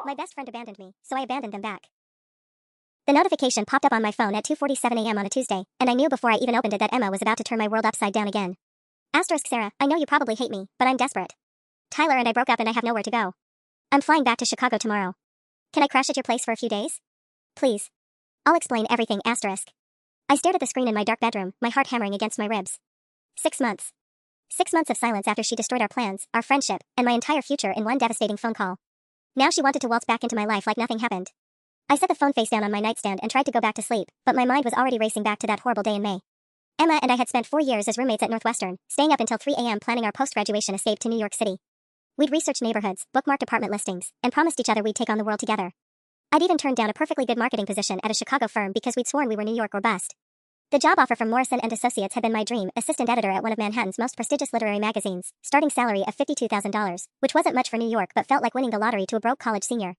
My best friend abandoned me, so I abandoned them back. The notification popped up on my phone at 2:47 a.m. on a Tuesday, and I knew before I even opened it that Emma was about to turn my world upside down again. Asterisk Sarah, I know you probably hate me, but I'm desperate. Tyler and I broke up and I have nowhere to go. I'm flying back to Chicago tomorrow. Can I crash at your place for a few days? Please. I'll explain everything, asterisk. I stared at the screen in my dark bedroom, my heart hammering against my ribs. 6 months. 6 months of silence after she destroyed our plans, our friendship, and my entire future in one devastating phone call. Now she wanted to waltz back into my life like nothing happened. I set the phone face down on my nightstand and tried to go back to sleep, but my mind was already racing back to that horrible day in May. Emma and I had spent 4 years as roommates at Northwestern, staying up until 3 a.m. planning our post-graduation escape to New York City. We'd researched neighborhoods, bookmarked apartment listings, and promised each other we'd take on the world together. I'd even turned down a perfectly good marketing position at a Chicago firm because we'd sworn we were New York or bust. The job offer from Morrison & Associates had been my dream, assistant editor at one of Manhattan's most prestigious literary magazines, starting salary of $52,000, which wasn't much for New York but felt like winning the lottery to a broke college senior.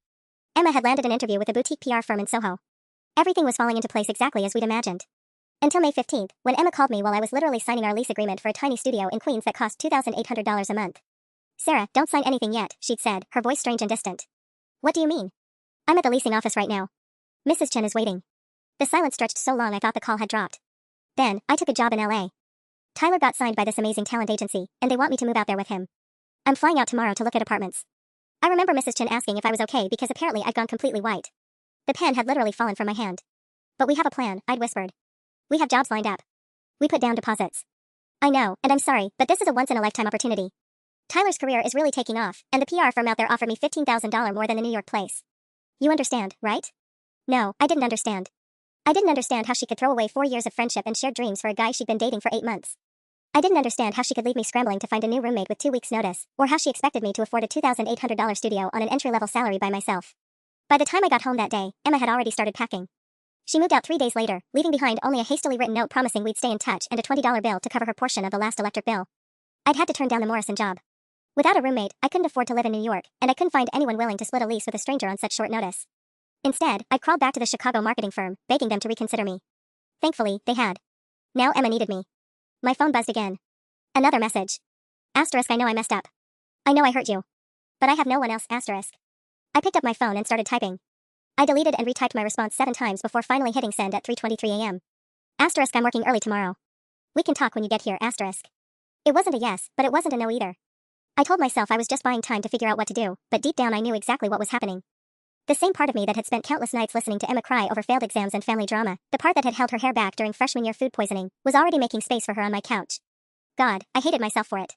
Emma had landed an interview with a boutique PR firm in Soho. Everything was falling into place exactly as we'd imagined. Until May 15th, when Emma called me while I was literally signing our lease agreement for a tiny studio in Queens that cost $2,800 a month. Sarah, don't sign anything yet, she'd said, her voice strange and distant. What do you mean? I'm at the leasing office right now. Mrs. Chen is waiting. The silence stretched so long I thought the call had dropped. Then, I took a job in LA. Tyler got signed by this amazing talent agency, and they want me to move out there with him. I'm flying out tomorrow to look at apartments. I remember Mrs. Chen asking if I was okay because apparently I'd gone completely white. The pen had literally fallen from my hand. But we have a plan, I'd whispered. We have jobs lined up. We put down deposits. I know, and I'm sorry, but this is a once-in-a-lifetime opportunity. Tyler's career is really taking off, and the PR firm out there offered me $15,000 more than the New York place. You understand, right? No, I didn't understand. I didn't understand how she could throw away 4 years of friendship and shared dreams for a guy she'd been dating for 8 months. I didn't understand how she could leave me scrambling to find a new roommate with 2 weeks' notice, or how she expected me to afford a $2,800 studio on an entry-level salary by myself. By the time I got home that day, Emma had already started packing. She moved out 3 days later, leaving behind only a hastily written note promising we'd stay in touch and a $20 bill to cover her portion of the last electric bill. I'd had to turn down the Morrison job. Without a roommate, I couldn't afford to live in New York, and I couldn't find anyone willing to split a lease with a stranger on such short notice. Instead, I crawled back to the Chicago marketing firm, begging them to reconsider me. Thankfully, they had. Now Emma needed me. My phone buzzed again. Another message. Asterisk, I know I messed up. I know I hurt you. But I have no one else, asterisk. I picked up my phone and started typing. I deleted and retyped my response 7 times before finally hitting send at 3:23 a.m. Asterisk, I'm working early tomorrow. We can talk when you get here, asterisk. It wasn't a yes, but it wasn't a no either. I told myself I was just buying time to figure out what to do, but deep down I knew exactly what was happening. The same part of me that had spent countless nights listening to Emma cry over failed exams and family drama, the part that had held her hair back during freshman year food poisoning, was already making space for her on my couch. God, I hated myself for it.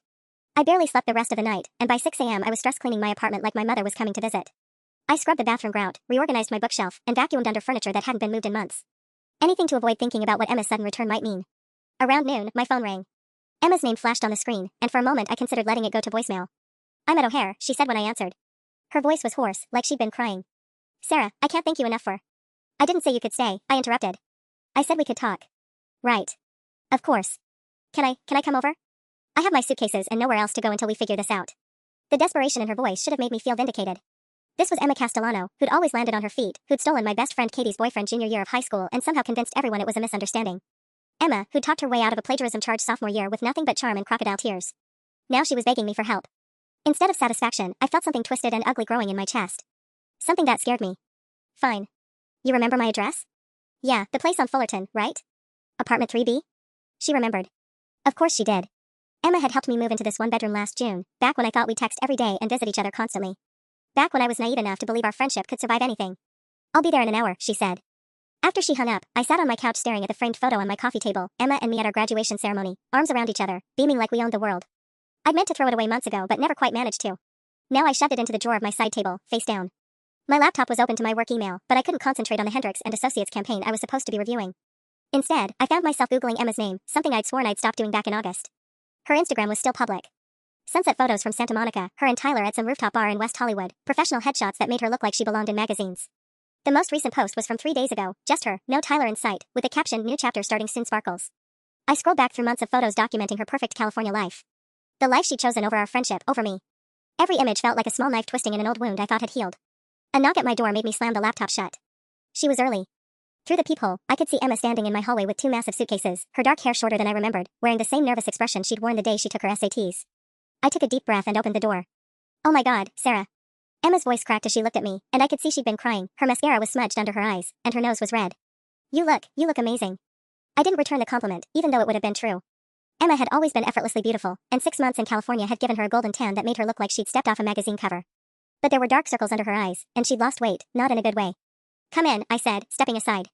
I barely slept the rest of the night, and by 6 a.m. I was stress cleaning my apartment like my mother was coming to visit. I scrubbed the bathroom grout, reorganized my bookshelf, and vacuumed under furniture that hadn't been moved in months. Anything to avoid thinking about what Emma's sudden return might mean. Around noon, my phone rang. Emma's name flashed on the screen, and for a moment I considered letting it go to voicemail. I'm at O'Hare, she said when I answered. Her voice was hoarse, like she'd been crying. Sarah, I can't thank you enough for. I didn't say you could stay, I interrupted. I said we could talk. Right. Of course. Can I come over? I have my suitcases and nowhere else to go until we figure this out. The desperation in her voice should have made me feel vindicated. This was Emma Castellano, who'd always landed on her feet, who'd stolen my best friend Katie's boyfriend junior year of high school and somehow convinced everyone it was a misunderstanding. Emma, who'd talked her way out of a plagiarism charge sophomore year with nothing but charm and crocodile tears. Now she was begging me for help. Instead of satisfaction, I felt something twisted and ugly growing in my chest. Something that scared me. Fine. You remember my address? Yeah, the place on Fullerton, right? Apartment 3B? She remembered. Of course she did. Emma had helped me move into this one-bedroom last June, back when I thought we'd text every day and visit each other constantly. Back when I was naive enough to believe our friendship could survive anything. I'll be there in an hour, she said. After she hung up, I sat on my couch staring at the framed photo on my coffee table, Emma and me at our graduation ceremony, arms around each other, beaming like we owned the world. I'd meant to throw it away months ago but never quite managed to. Now I shoved it into the drawer of my side table, face down. My laptop was open to my work email, but I couldn't concentrate on the Hendricks and Associates campaign I was supposed to be reviewing. Instead, I found myself Googling Emma's name, something I'd sworn I'd stopped doing back in August. Her Instagram was still public. Sunset photos from Santa Monica, her and Tyler at some rooftop bar in West Hollywood, professional headshots that made her look like she belonged in magazines. The most recent post was from 3 days ago, just her, no Tyler in sight, with the caption, "New chapter starting soon sparkles." I scrolled back through months of photos documenting her perfect California life. The life she'd chosen over our friendship, over me. Every image felt like a small knife twisting in an old wound I thought had healed. A knock at my door made me slam the laptop shut. She was early. Through the peephole, I could see Emma standing in my hallway with 2 massive suitcases, her dark hair shorter than I remembered, wearing the same nervous expression she'd worn the day she took her SATs. I took a deep breath and opened the door. Oh my God, Sarah. Emma's voice cracked as she looked at me, and I could see she'd been crying. Her mascara was smudged under her eyes, and her nose was red. You look amazing. I didn't return the compliment, even though it would have been true. Emma had always been effortlessly beautiful, and 6 months in California had given her a golden tan that made her look like she'd stepped off a magazine cover. But there were dark circles under her eyes, and she'd lost weight, not in a good way. Come in, I said, stepping aside.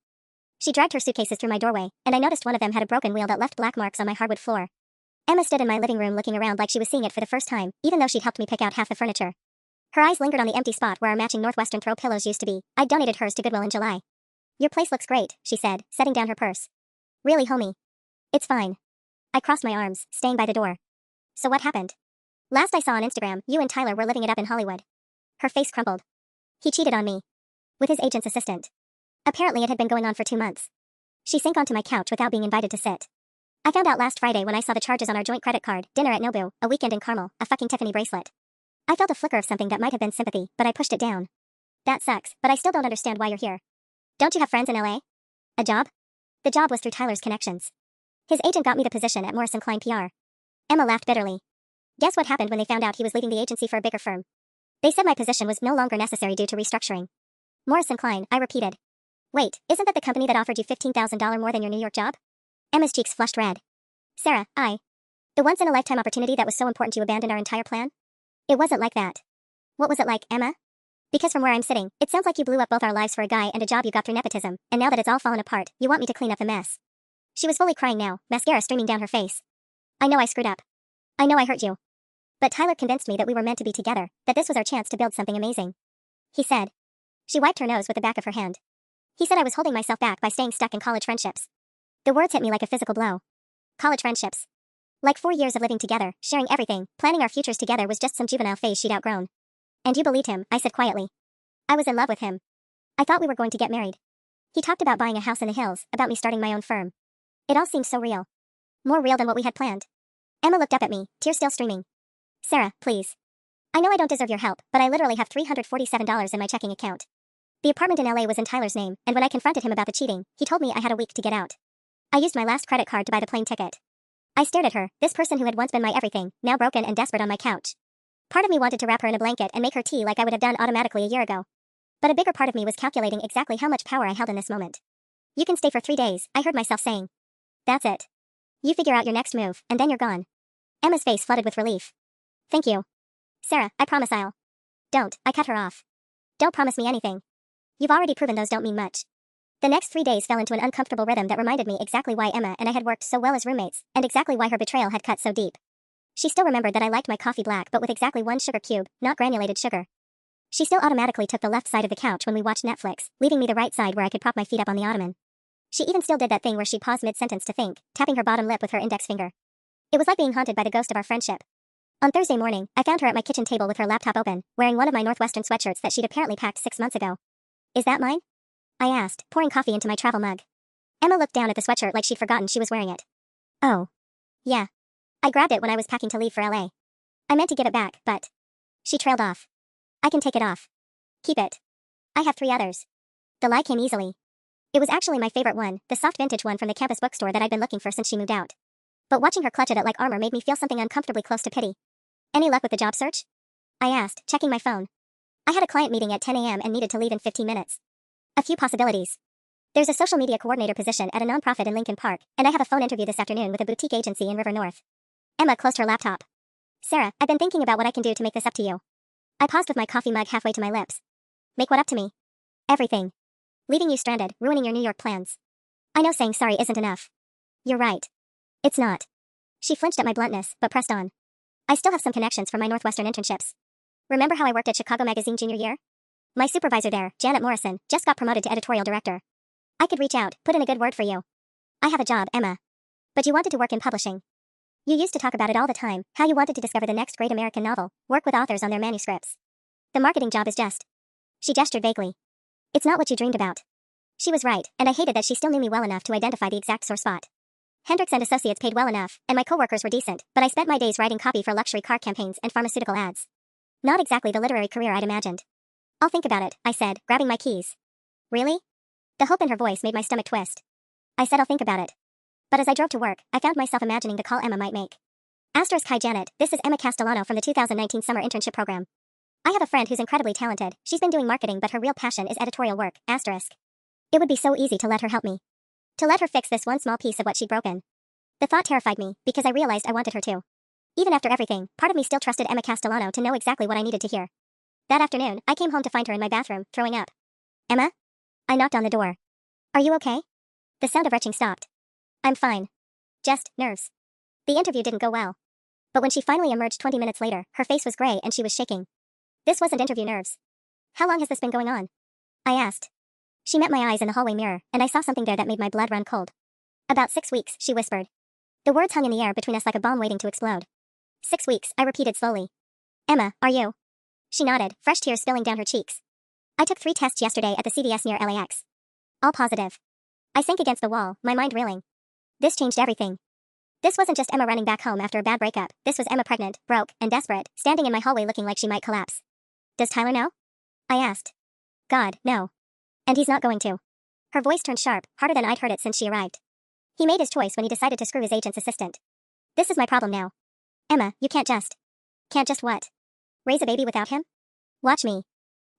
She dragged her suitcases through my doorway, and I noticed one of them had a broken wheel that left black marks on my hardwood floor. Emma stood in my living room looking around like she was seeing it for the first time, even though she'd helped me pick out half the furniture. Her eyes lingered on the empty spot where our matching Northwestern throw pillows used to be. I'd donated hers to Goodwill in July. Your place looks great, she said, setting down her purse. Really, homie? It's fine. I crossed my arms, staying by the door. So what happened? Last I saw on Instagram, you and Tyler were living it up in Hollywood. Her face crumpled. He cheated on me. With his agent's assistant. Apparently it had been going on for 2 months. She sank onto my couch without being invited to sit. I found out last Friday when I saw the charges on our joint credit card, dinner at Nobu, a weekend in Carmel, a fucking Tiffany bracelet. I felt a flicker of something that might have been sympathy, but I pushed it down. That sucks, but I still don't understand why you're here. Don't you have friends in LA? A job? The job was through Tyler's connections. His agent got me the position at Morrison Klein PR. Emma laughed bitterly. Guess what happened when they found out he was leaving the agency for a bigger firm? They said my position was no longer necessary due to restructuring. Morrison Klein, I repeated. Wait, isn't that the company that offered you $15,000 more than your New York job? Emma's cheeks flushed red. Sarah, the once-in-a-lifetime opportunity that was so important you abandoned our entire plan? It wasn't like that. What was it like, Emma? Because from where I'm sitting, it sounds like you blew up both our lives for a guy and a job you got through nepotism, and now that it's all fallen apart, you want me to clean up the mess. She was fully crying now, mascara streaming down her face. I know I screwed up. I know I hurt you. But Tyler convinced me that we were meant to be together, that this was our chance to build something amazing. He said. She wiped her nose with the back of her hand. He said I was holding myself back by staying stuck in college friendships. The words hit me like a physical blow. College friendships. Like 4 years of living together, sharing everything, planning our futures together was just some juvenile phase she'd outgrown. And you believed him, I said quietly. I was in love with him. I thought we were going to get married. He talked about buying a house in the hills, about me starting my own firm. It all seemed so real. More real than what we had planned. Emma looked up at me, tears still streaming. Sarah, please. I know I don't deserve your help, but I literally have $347 in my checking account. The apartment in LA was in Tyler's name, and when I confronted him about the cheating, he told me I had a week to get out. I used my last credit card to buy the plane ticket. I stared at her, this person who had once been my everything, now broken and desperate on my couch. Part of me wanted to wrap her in a blanket and make her tea like I would have done automatically a year ago. But a bigger part of me was calculating exactly how much power I held in this moment. You can stay for 3 days, I heard myself saying. That's it. You figure out your next move, and then you're gone. Emma's face flooded with relief. Thank you. Sarah, I promise I'll. Don't, I cut her off. Don't promise me anything. You've already proven those don't mean much. The next 3 days fell into an uncomfortable rhythm that reminded me exactly why Emma and I had worked so well as roommates, and exactly why her betrayal had cut so deep. She still remembered that I liked my coffee black but with exactly 1 sugar cube, not granulated sugar. She still automatically took the left side of the couch when we watched Netflix, leaving me the right side where I could prop my feet up on the ottoman. She even still did that thing where she'd pause mid-sentence to think, tapping her bottom lip with her index finger. It was like being haunted by the ghost of our friendship. On Thursday morning, I found her at my kitchen table with her laptop open, wearing one of my Northwestern sweatshirts that she'd apparently packed 6 months ago. Is that mine? I asked, pouring coffee into my travel mug. Emma looked down at the sweatshirt like she'd forgotten she was wearing it. Oh. Yeah. I grabbed it when I was packing to leave for LA. I meant to give it back, but... She trailed off. I can take it off. Keep it. I have 3 others. The lie came easily. It was actually my favorite one, the soft vintage one from the campus bookstore that I'd been looking for since she moved out. But watching her clutch at it like armor made me feel something uncomfortably close to pity. Any luck with the job search? I asked, checking my phone. I had a client meeting at 10 a.m. and needed to leave in 15 minutes. A few possibilities. There's a social media coordinator position at a nonprofit in Lincoln Park, and I have a phone interview this afternoon with a boutique agency in River North. Emma closed her laptop. Sarah, I've been thinking about what I can do to make this up to you. I paused with my coffee mug halfway to my lips. Make what up to me? Everything. Leaving you stranded, ruining your New York plans. I know saying sorry isn't enough. You're right. It's not. She flinched at my bluntness, but pressed on. I still have some connections from my Northwestern internships. Remember how I worked at Chicago Magazine junior year? My supervisor there, Janet Morrison, just got promoted to editorial director. I could reach out, put in a good word for you. I have a job, Emma. But you wanted to work in publishing. You used to talk about it all the time, how you wanted to discover the next great American novel, work with authors on their manuscripts. The marketing job is just... She gestured vaguely. It's not what you dreamed about. She was right, and I hated that she still knew me well enough to identify the exact sore spot. Hendricks and Associates paid well enough, and my coworkers were decent, but I spent my days writing copy for luxury car campaigns and pharmaceutical ads. Not exactly the literary career I'd imagined. I'll think about it, I said, grabbing my keys. Really? The hope in her voice made my stomach twist. I said I'll think about it. But as I drove to work, I found myself imagining the call Emma might make. Asterisk hi Janet, this is Emma Castellano from the 2019 summer internship program. I have a friend who's incredibly talented. She's been doing marketing, but her real passion is editorial work. Asterisk. It would be so easy to let her help me. To let her fix this one small piece of what she'd broken. The thought terrified me, because I realized I wanted her to. Even after everything, part of me still trusted Emma Castellano to know exactly what I needed to hear. That afternoon, I came home to find her in my bathroom, throwing up. Emma? I knocked on the door. Are you okay? The sound of retching stopped. I'm fine. Just nerves. The interview didn't go well. But when she finally emerged 20 minutes later, her face was gray and she was shaking. This wasn't interview nerves. How long has this been going on? I asked. She met my eyes in the hallway mirror, and I saw something there that made my blood run cold. About 6 weeks, she whispered. The words hung in the air between us like a bomb waiting to explode. 6 weeks, I repeated slowly. Emma, are you? She nodded, fresh tears spilling down her cheeks. I took 3 tests yesterday at the CVS near LAX. All positive. I sank against the wall, my mind reeling. This changed everything. This wasn't just Emma running back home after a bad breakup. This was Emma pregnant, broke, and desperate, standing in my hallway looking like she might collapse. Does Tyler know? I asked. God, no. And he's not going to. Her voice turned sharp, harder than I'd heard it since she arrived. He made his choice when he decided to screw his agent's assistant. This is my problem now. Emma, you can't just. Can't just what? Raise a baby without him? Watch me.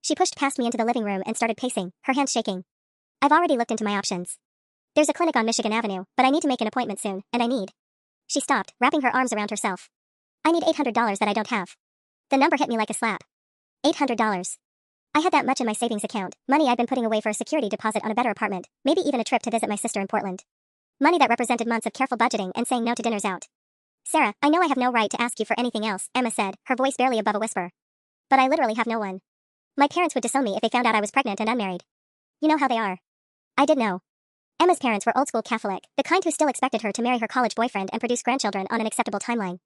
She pushed past me into the living room and started pacing, her hands shaking. I've already looked into my options. There's a clinic on Michigan Avenue, but I need to make an appointment soon, and I need. She stopped, wrapping her arms around herself. I need $800 that I don't have. The number hit me like a slap. $800. I had that much in my savings account, money I'd been putting away for a security deposit on a better apartment, maybe even a trip to visit my sister in Portland. Money that represented months of careful budgeting and saying no to dinners out. Sarah, I know I have no right to ask you for anything else, Emma said, her voice barely above a whisper. But I literally have no one. My parents would disown me if they found out I was pregnant and unmarried. You know how they are. I did know. Emma's parents were old-school Catholic, the kind who still expected her to marry her college boyfriend and produce grandchildren on an acceptable timeline.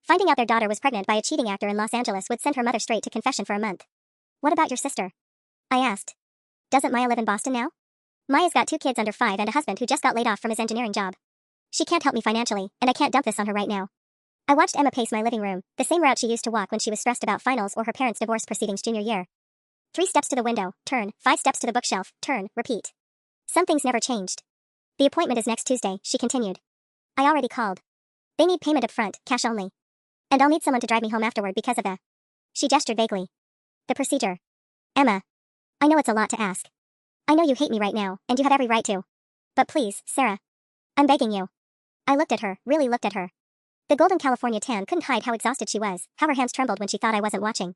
Finding out their daughter was pregnant by a cheating actor in Los Angeles would send her mother straight to confession for a month. What about your sister? I asked. Doesn't Maya live in Boston now? Maya's got 2 kids under 5 and a husband who just got laid off from his engineering job. She can't help me financially, and I can't dump this on her right now. I watched Emma pace my living room, the same route she used to walk when she was stressed about finals or her parents' divorce proceedings junior year. 3 steps to the window, turn, 5 steps to the bookshelf, turn, repeat. Some things never changed. The appointment is next Tuesday, she continued. I already called. They need payment up front, cash only. And I'll need someone to drive me home afterward because of the. She gestured vaguely. The procedure. Emma. I know it's a lot to ask. I know you hate me right now, and you have every right to. But please, Sarah. I'm begging you. I looked at her, really looked at her. The golden California tan couldn't hide how exhausted she was, how her hands trembled when she thought I wasn't watching.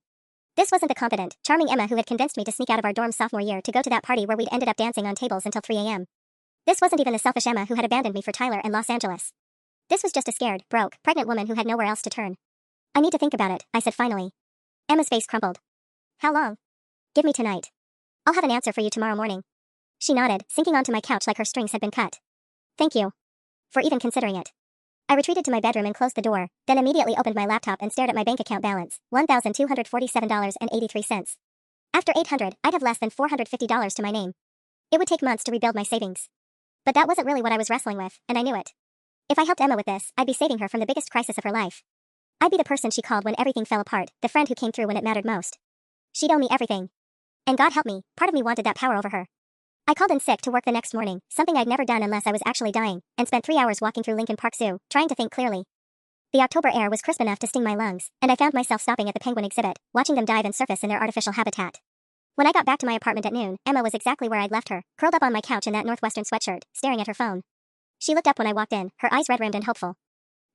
This wasn't the confident, charming Emma who had convinced me to sneak out of our dorm sophomore year to go to that party where we'd ended up dancing on tables until 3 a.m. This wasn't even the selfish Emma who had abandoned me for Tyler in Los Angeles. This was just a scared, broke, pregnant woman who had nowhere else to turn. I need to think about it, I said finally. Emma's face crumpled. How long? Give me tonight. I'll have an answer for you tomorrow morning. She nodded, sinking onto my couch like her strings had been cut. Thank you. For even considering it. I retreated to my bedroom and closed the door, then immediately opened my laptop and stared at my bank account balance, $1,247.83. After $800, I'd have less than $450 to my name. It would take months to rebuild my savings. But that wasn't really what I was wrestling with, and I knew it. If I helped Emma with this, I'd be saving her from the biggest crisis of her life. I'd be the person she called when everything fell apart, the friend who came through when it mattered most. She'd owe me everything. And God help me, part of me wanted that power over her. I called in sick to work the next morning, something I'd never done unless I was actually dying, and spent 3 hours walking through Lincoln Park Zoo, trying to think clearly. The October air was crisp enough to sting my lungs, and I found myself stopping at the penguin exhibit, watching them dive and surface in their artificial habitat. When I got back to my apartment at noon, Emma was exactly where I'd left her, curled up on my couch in that Northwestern sweatshirt, staring at her phone. She looked up when I walked in, her eyes red-rimmed and hopeful.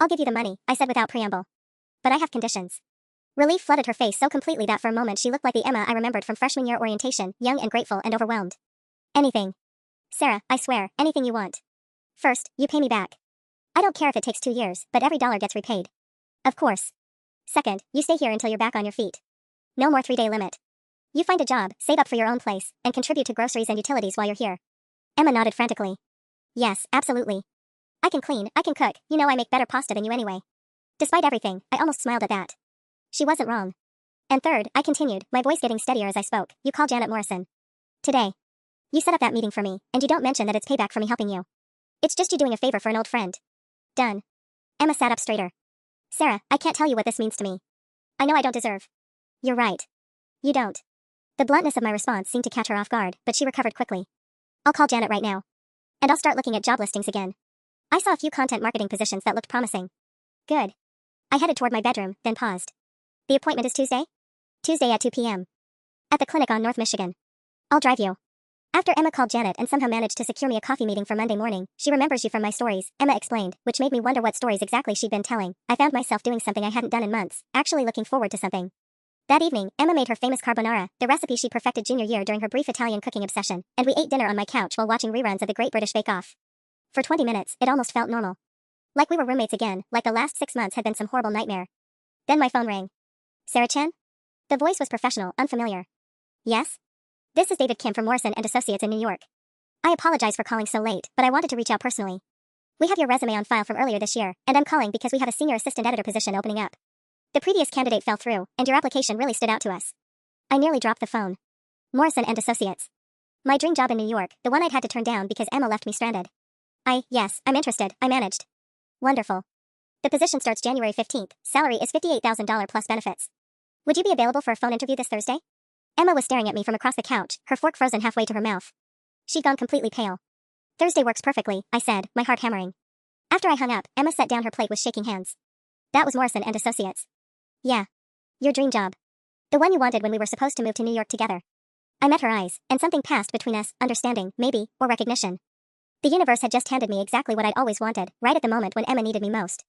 I'll give you the money, I said without preamble. But I have conditions. Relief flooded her face so completely that for a moment she looked like the Emma I remembered from freshman year orientation, young and grateful and overwhelmed. Anything. Sarah, I swear, anything you want. First, you pay me back. I don't care if it takes 2 years, but every dollar gets repaid. Of course. Second, you stay here until you're back on your feet. No more 3-day limit. You find a job, save up for your own place, and contribute to groceries and utilities while you're here. Emma nodded frantically. Yes, absolutely. I can clean, I can cook, you know I make better pasta than you anyway. Despite everything, I almost smiled at that. She wasn't wrong. And third, I continued, my voice getting steadier as I spoke, you call Janet Morrison. Today. You set up that meeting for me, and you don't mention that it's payback for me helping you. It's just you doing a favor for an old friend. Done. Emma sat up straighter. Sarah, I can't tell you what this means to me. I know I don't deserve. You're right. You don't. The bluntness of my response seemed to catch her off guard, but she recovered quickly. I'll call Janet right now. And I'll start looking at job listings again. I saw a few content marketing positions that looked promising. Good. I headed toward my bedroom, then paused. The appointment is Tuesday? Tuesday at 2 p.m. At the clinic on North Michigan. I'll drive you. After Emma called Janet and somehow managed to secure me a coffee meeting for Monday morning, she remembers you from my stories, Emma explained, which made me wonder what stories exactly she'd been telling. I found myself doing something I hadn't done in months, actually looking forward to something. That evening, Emma made her famous carbonara, the recipe she perfected junior year during her brief Italian cooking obsession, and we ate dinner on my couch while watching reruns of The Great British Bake Off. For 20 minutes, it almost felt normal. Like we were roommates again, like the last 6 months had been some horrible nightmare. Then my phone rang. Sarah Chen? The voice was professional, unfamiliar. Yes? This is David Kim from Morrison & Associates in New York. I apologize for calling so late, but I wanted to reach out personally. We have your resume on file from earlier this year, and I'm calling because we have a senior assistant editor position opening up. The previous candidate fell through, and your application really stood out to us. I nearly dropped the phone. Morrison & Associates. My dream job in New York, the one I'd had to turn down because Emma left me stranded. Yes, I'm interested, I managed. Wonderful. The position starts January 15th, salary is $58,000 plus benefits. Would you be available for a phone interview this Thursday? Emma was staring at me from across the couch, her fork frozen halfway to her mouth. She'd gone completely pale. Thursday works perfectly, I said, my heart hammering. After I hung up, Emma set down her plate with shaking hands. That was Morrison & Associates. Yeah. Your dream job. The one you wanted when we were supposed to move to New York together. I met her eyes, and something passed between us, understanding, maybe, or recognition. The universe had just handed me exactly what I'd always wanted, right at the moment when Emma needed me most.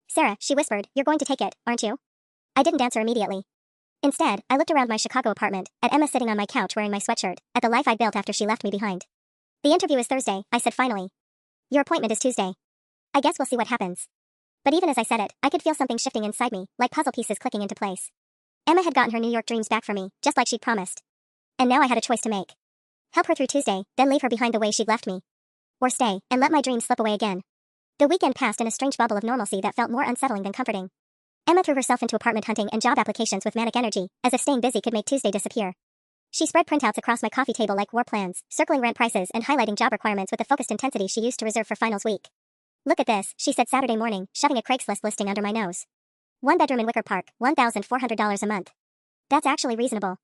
Sarah, she whispered, you're going to take it, aren't you? I didn't answer immediately. Instead, I looked around my Chicago apartment, at Emma sitting on my couch wearing my sweatshirt, at the life I'd built after she left me behind. The interview is Thursday, I said finally. Your appointment is Tuesday. I guess we'll see what happens. But even as I said it, I could feel something shifting inside me, like puzzle pieces clicking into place. Emma had gotten her New York dreams back for me, just like she'd promised. And now I had a choice to make. Help her through Tuesday, then leave her behind the way she'd left me. Or stay, and let my dreams slip away again. The weekend passed in a strange bubble of normalcy that felt more unsettling than comforting. Emma threw herself into apartment hunting and job applications with manic energy, as if staying busy could make Tuesday disappear. She spread printouts across my coffee table like war plans, circling rent prices and highlighting job requirements with the focused intensity she used to reserve for finals week. Look at this, she said Saturday morning, shoving a Craigslist listing under my nose. 1 bedroom in Wicker Park, $1,400 a month. That's actually reasonable.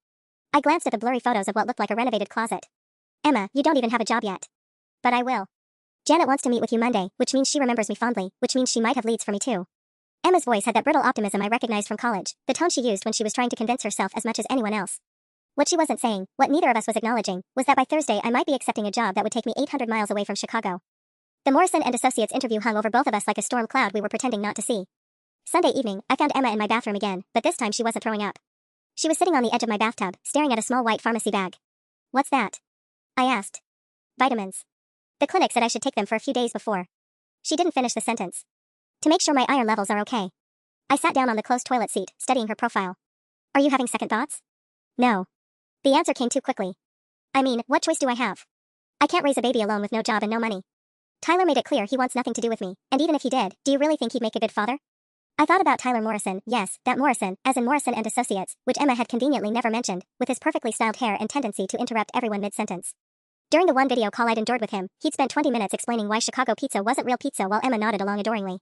I glanced at the blurry photos of what looked like a renovated closet. Emma, you don't even have a job yet. But I will. Janet wants to meet with you Monday, which means she remembers me fondly, which means she might have leads for me too. Emma's voice had that brittle optimism I recognized from college, the tone she used when she was trying to convince herself as much as anyone else. What she wasn't saying, what neither of us was acknowledging, was that by Thursday I might be accepting a job that would take me 800 miles away from Chicago. The Morrison & Associates interview hung over both of us like a storm cloud we were pretending not to see. Sunday evening, I found Emma in my bathroom again, but this time she wasn't throwing up. She was sitting on the edge of my bathtub, staring at a small white pharmacy bag. What's that? I asked. Vitamins. The clinic said I should take them for a few days before. She didn't finish the sentence. To make sure my iron levels are okay. I sat down on the closed toilet seat, studying her profile. Are you having second thoughts? No. The answer came too quickly. I mean, what choice do I have? I can't raise a baby alone with no job and no money. Tyler made it clear he wants nothing to do with me, and even if he did, do you really think he'd make a good father? I thought about Tyler Morrison, yes, that Morrison, as in Morrison & Associates, which Emma had conveniently never mentioned, with his perfectly styled hair and tendency to interrupt everyone mid-sentence. During the one video call I'd endured with him, he'd spent 20 minutes explaining why Chicago pizza wasn't real pizza while Emma nodded along adoringly.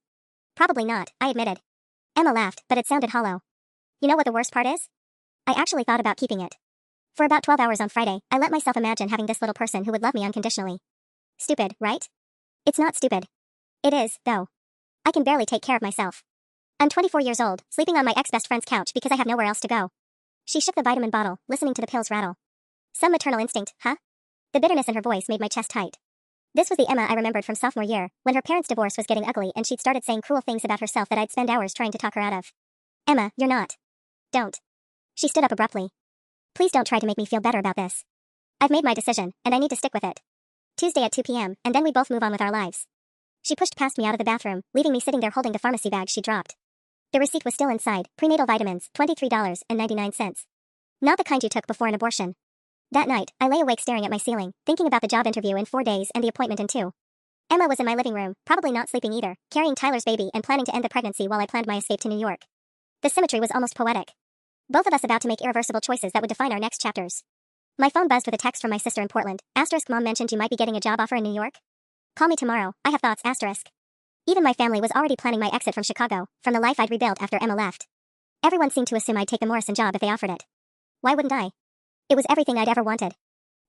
Probably not, I admitted. Emma laughed, but it sounded hollow. You know what the worst part is? I actually thought about keeping it. For about 12 hours on Friday, I let myself imagine having this little person who would love me unconditionally. Stupid, right? It's not stupid. It is, though. I can barely take care of myself. I'm 24 years old, sleeping on my ex-best friend's couch because I have nowhere else to go. She shook the vitamin bottle, listening to the pills rattle. Some maternal instinct, huh? The bitterness in her voice made my chest tight. This was the Emma I remembered from sophomore year, when her parents' divorce was getting ugly and she'd started saying cruel things about herself that I'd spend hours trying to talk her out of. Emma, you're not. Don't. She stood up abruptly. Please don't try to make me feel better about this. I've made my decision, and I need to stick with it. Tuesday at 2 p.m., and then we both move on with our lives. She pushed past me out of the bathroom, leaving me sitting there holding the pharmacy bag she dropped. The receipt was still inside, prenatal vitamins, $23.99. Not the kind you took before an abortion. That night, I lay awake staring at my ceiling, thinking about the job interview in 4 days and the appointment in 2. Emma was in my living room, probably not sleeping either, carrying Tyler's baby and planning to end the pregnancy while I planned my escape to New York. The symmetry was almost poetic. Both of us about to make irreversible choices that would define our next chapters. My phone buzzed with a text from my sister in Portland. Asterisk mom mentioned you might be getting a job offer in New York. Call me tomorrow, I have thoughts, asterisk. Even my family was already planning my exit from Chicago, from the life I'd rebuilt after Emma left. Everyone seemed to assume I'd take the Morrison job if they offered it. Why wouldn't I? It was everything I'd ever wanted.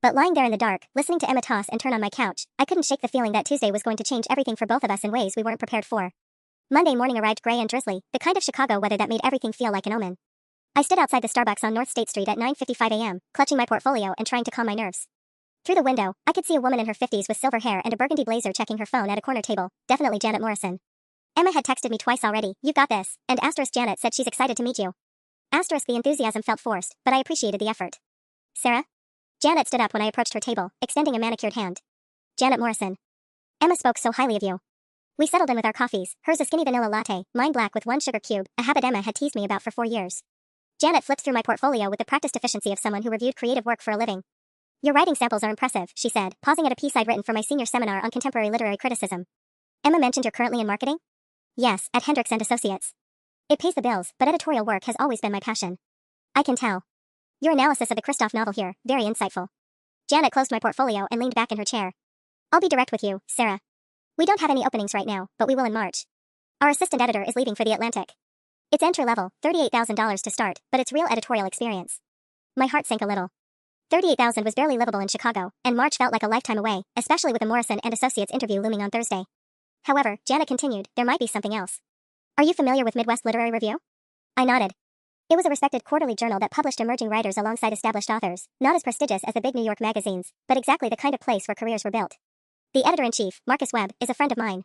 But lying there in the dark, listening to Emma toss and turn on my couch, I couldn't shake the feeling that Tuesday was going to change everything for both of us in ways we weren't prepared for. Monday morning arrived gray and drizzly, the kind of Chicago weather that made everything feel like an omen. I stood outside the Starbucks on North State Street at 9:55 a.m., clutching my portfolio and trying to calm my nerves. Through the window, I could see a woman in her 50s with silver hair and a burgundy blazer checking her phone at a corner table, definitely Janet Morrison. Emma had texted me twice already, "You've got this," and Janet said she's excited to meet you. The enthusiasm felt forced, but I appreciated the effort. Sarah? Janet stood up when I approached her table, extending a manicured hand. Janet Morrison. Emma spoke so highly of you. We settled in with our coffees, hers a skinny vanilla latte, mine black with 1 sugar cube, a habit Emma had teased me about for 4 years. Janet flipped through my portfolio with the practiced efficiency of someone who reviewed creative work for a living. Your writing samples are impressive, she said, pausing at a piece I'd written for my senior seminar on contemporary literary criticism. Emma mentioned you're currently in marketing? Yes, at Hendricks and Associates. It pays the bills, but editorial work has always been my passion. I can tell. Your analysis of the Kristoff novel here, very insightful. Janet closed my portfolio and leaned back in her chair. I'll be direct with you, Sarah. We don't have any openings right now, but we will in March. Our assistant editor is leaving for The Atlantic. It's entry level, $38,000 to start, but it's real editorial experience. My heart sank a little. $38,000 was barely livable in Chicago, and March felt like a lifetime away, especially with the Morrison and Associates interview looming on Thursday. However, Janet continued, there might be something else. Are you familiar with Midwest Literary Review? I nodded. It was a respected quarterly journal that published emerging writers alongside established authors, not as prestigious as the big New York magazines, but exactly the kind of place where careers were built. The editor-in-chief, Marcus Webb, is a friend of mine.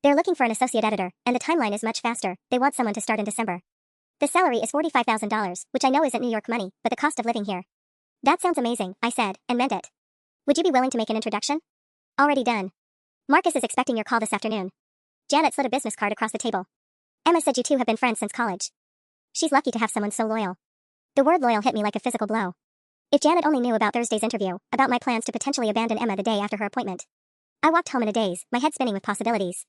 They're looking for an associate editor, and the timeline is much faster. They want someone to start in December. The salary is $45,000, which I know isn't New York money, but the cost of living here. That sounds amazing, I said, and meant it. Would you be willing to make an introduction? Already done. Marcus is expecting your call this afternoon. Janet slid a business card across the table. Emma said you two have been friends since college. She's lucky to have someone so loyal. The word loyal hit me like a physical blow. If Janet only knew about Thursday's interview, about my plans to potentially abandon Emma the day after her appointment. I walked home in a daze, my head spinning with possibilities.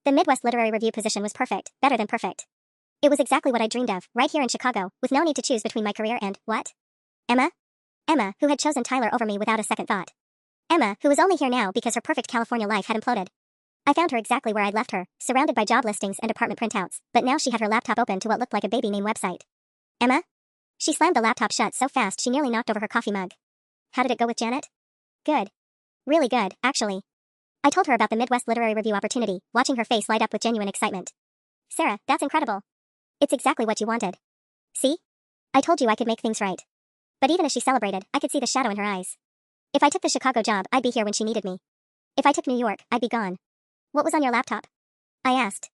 The Midwest Literary Review position was perfect, better than perfect. It was exactly what I dreamed of, right here in Chicago, with no need to choose between my career and, what? Emma? Emma, who had chosen Tyler over me without a second thought. Emma, who was only here now because her perfect California life had imploded. I found her exactly where I'd left her, surrounded by job listings and apartment printouts, but now she had her laptop open to what looked like a baby name website. Emma? She slammed the laptop shut so fast she nearly knocked over her coffee mug. How did it go with Janet? Good. Really good, actually. I told her about the Midwest Literary Review opportunity, watching her face light up with genuine excitement. Sarah, that's incredible. It's exactly what you wanted. See? I told you I could make things right. But even as she celebrated, I could see the shadow in her eyes. If I took the Chicago job, I'd be here when she needed me. If I took New York, I'd be gone. What was on your laptop? I asked.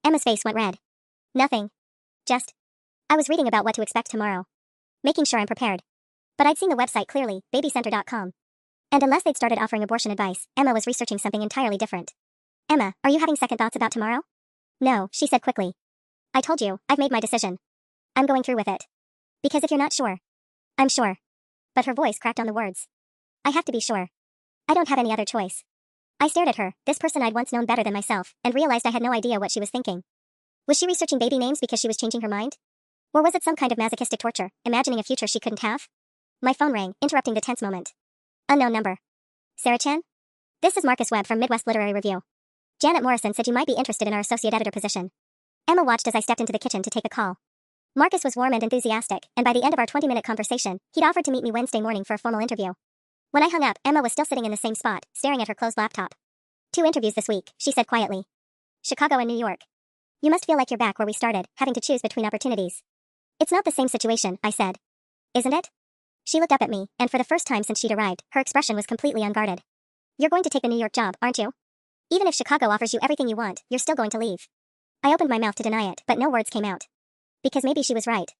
Emma's face went red. Nothing. I was reading about what to expect tomorrow. Making sure I'm prepared. But I'd seen the website clearly, babycenter.com. And unless they'd started offering abortion advice, Emma was researching something entirely different. Emma, are you having second thoughts about tomorrow? No, she said quickly. I told you, I've made my decision. I'm going through with it. Because if you're not sure. I'm sure. But her voice cracked on the words. I have to be sure. I don't have any other choice. I stared at her, this person I'd once known better than myself, and realized I had no idea what she was thinking. Was she researching baby names because she was changing her mind? Or was it some kind of masochistic torture, imagining a future she couldn't have? My phone rang, interrupting the tense moment. Unknown number. Sarah Chan? This is Marcus Webb from Midwest Literary Review. Janet Morrison said you might be interested in our associate editor position. Emma watched as I stepped into the kitchen to take the call. Marcus was warm and enthusiastic, and by the end of our 20-minute conversation, he'd offered to meet me Wednesday morning for a formal interview. When I hung up, Emma was still sitting in the same spot, staring at her closed laptop. 2 interviews this week, she said quietly. Chicago and New York. You must feel like you're back where we started, having to choose between opportunities. It's not the same situation, I said. Isn't it? She looked up at me, and for the first time since she'd arrived, her expression was completely unguarded. You're going to take the New York job, aren't you? Even if Chicago offers you everything you want, you're still going to leave. I opened my mouth to deny it, but no words came out. Because maybe she was right.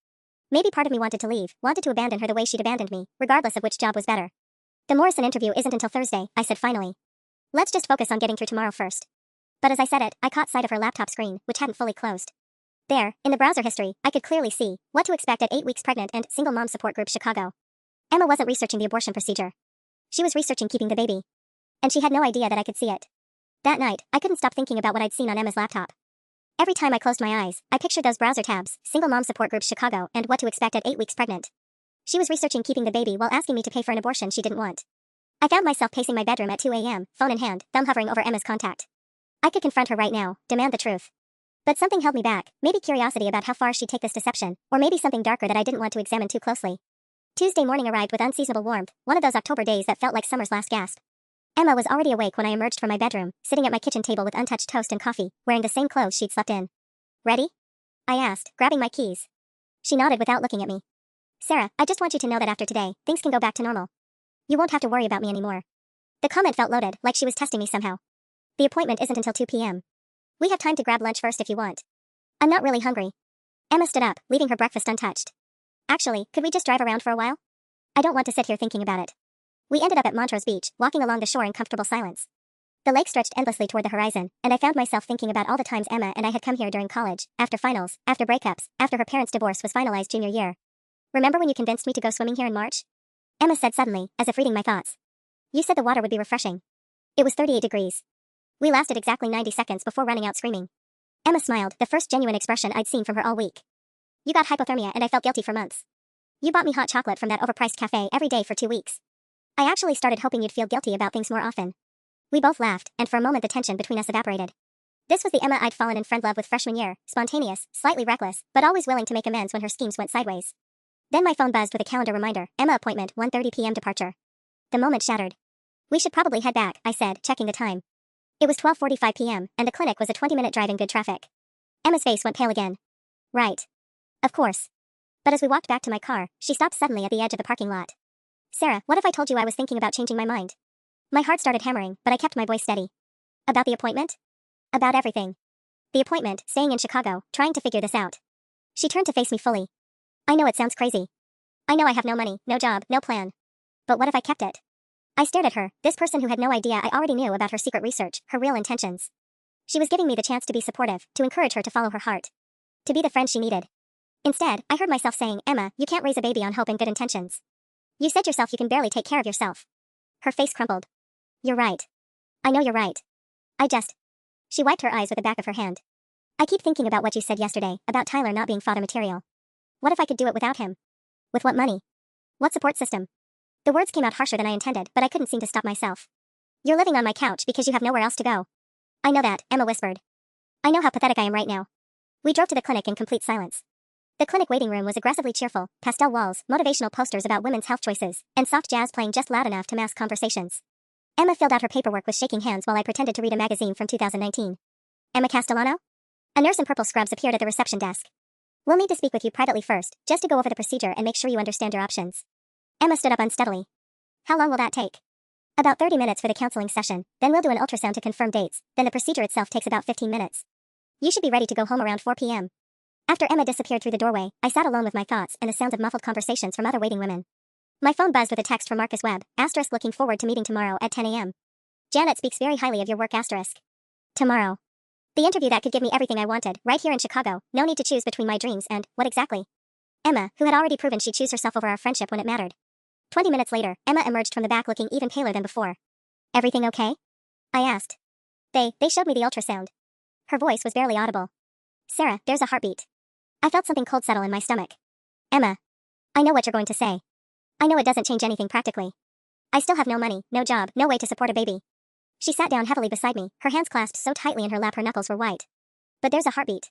Maybe part of me wanted to leave, wanted to abandon her the way she'd abandoned me, regardless of which job was better. The Morrison interview isn't until Thursday, I said finally. Let's just focus on getting through tomorrow first. But as I said it, I caught sight of her laptop screen, which hadn't fully closed. There, in the browser history, I could clearly see what to expect at 8 weeks pregnant and single mom support group Chicago. Emma wasn't researching the abortion procedure. She was researching keeping the baby. And she had no idea that I could see it. That night, I couldn't stop thinking about what I'd seen on Emma's laptop. Every time I closed my eyes, I pictured those browser tabs, single mom support group Chicago, and what to expect at 8 weeks pregnant. She was researching keeping the baby while asking me to pay for an abortion she didn't want. I found myself pacing my bedroom at 2 a.m., phone in hand, thumb hovering over Emma's contact. I could confront her right now, demand the truth. But something held me back, maybe curiosity about how far she'd take this deception, or maybe something darker that I didn't want to examine too closely. Tuesday morning arrived with unseasonable warmth, one of those October days that felt like summer's last gasp. Emma was already awake when I emerged from my bedroom, sitting at my kitchen table with untouched toast and coffee, wearing the same clothes she'd slept in. Ready? I asked, grabbing my keys. She nodded without looking at me. Sarah, I just want you to know that after today, things can go back to normal. You won't have to worry about me anymore. The comment felt loaded, like she was testing me somehow. The appointment isn't until 2 p.m. We have time to grab lunch first if you want. I'm not really hungry. Emma stood up, leaving her breakfast untouched. Actually, could we just drive around for a while? I don't want to sit here thinking about it. We ended up at Montrose Beach, walking along the shore in comfortable silence. The lake stretched endlessly toward the horizon, and I found myself thinking about all the times Emma and I had come here during college, after finals, after breakups, after her parents' divorce was finalized junior year. Remember when you convinced me to go swimming here in March? Emma said suddenly, as if reading my thoughts. You said the water would be refreshing. It was 38 degrees. We lasted exactly 90 seconds before running out screaming. Emma smiled, the first genuine expression I'd seen from her all week. You got hypothermia and I felt guilty for months. You bought me hot chocolate from that overpriced cafe every day for 2 weeks. I actually started hoping you'd feel guilty about things more often. We both laughed, and for a moment the tension between us evaporated. This was the Emma I'd fallen in friend love with freshman year, spontaneous, slightly reckless, but always willing to make amends when her schemes went sideways. Then my phone buzzed with a calendar reminder, Emma appointment, 1:30 p.m. departure. The moment shattered. We should probably head back, I said, checking the time. It was 12:45 p.m., and the clinic was a 20-minute drive in good traffic. Emma's face went pale again. Right. Of course. But as we walked back to my car, she stopped suddenly at the edge of the parking lot. Sarah, what if I told you I was thinking about changing my mind? My heart started hammering, but I kept my voice steady. About the appointment? About everything. The appointment, staying in Chicago, trying to figure this out. She turned to face me fully. I know it sounds crazy. I know I have no money, no job, no plan. But what if I kept it? I stared at her, this person who had no idea I already knew about her secret research, her real intentions. She was giving me the chance to be supportive, to encourage her to follow her heart. To be the friend she needed. Instead, I heard myself saying, Emma, you can't raise a baby on hope and good intentions. You said yourself you can barely take care of yourself. Her face crumpled. You're right. I know you're right. She wiped her eyes with the back of her hand. I keep thinking about what you said yesterday, about Tyler not being fodder material. What if I could do it without him? With what money? What support system? The words came out harsher than I intended, but I couldn't seem to stop myself. You're living on my couch because you have nowhere else to go. I know that, Emma whispered. I know how pathetic I am right now. We drove to the clinic in complete silence. The clinic waiting room was aggressively cheerful, pastel walls, motivational posters about women's health choices, and soft jazz playing just loud enough to mask conversations. Emma filled out her paperwork with shaking hands while I pretended to read a magazine from 2019. Emma Castellano? A nurse in purple scrubs appeared at the reception desk. We'll need to speak with you privately first, just to go over the procedure and make sure you understand your options. Emma stood up unsteadily. How long will that take? About 30 minutes for the counseling session, then we'll do an ultrasound to confirm dates, then the procedure itself takes about 15 minutes. You should be ready to go home around 4 p.m. After Emma disappeared through the doorway, I sat alone with my thoughts and the sounds of muffled conversations from other waiting women. My phone buzzed with a text from Marcus Webb, asterisk looking forward to meeting tomorrow at 10 a.m. Janet speaks very highly of your work, asterisk. Tomorrow. The interview that could give me everything I wanted, right here in Chicago, no need to choose between my dreams and, what exactly? Emma, who had already proven she'd choose herself over our friendship when it mattered. 20 minutes later, Emma emerged from the back looking even paler than before. Everything okay? I asked. They showed me the ultrasound. Her voice was barely audible. Sarah, there's a heartbeat. I felt something cold settle in my stomach. Emma. I know what you're going to say. I know it doesn't change anything practically. I still have no money, no job, no way to support a baby. She sat down heavily beside me, her hands clasped so tightly in her lap her knuckles were white. But there's a heartbeat.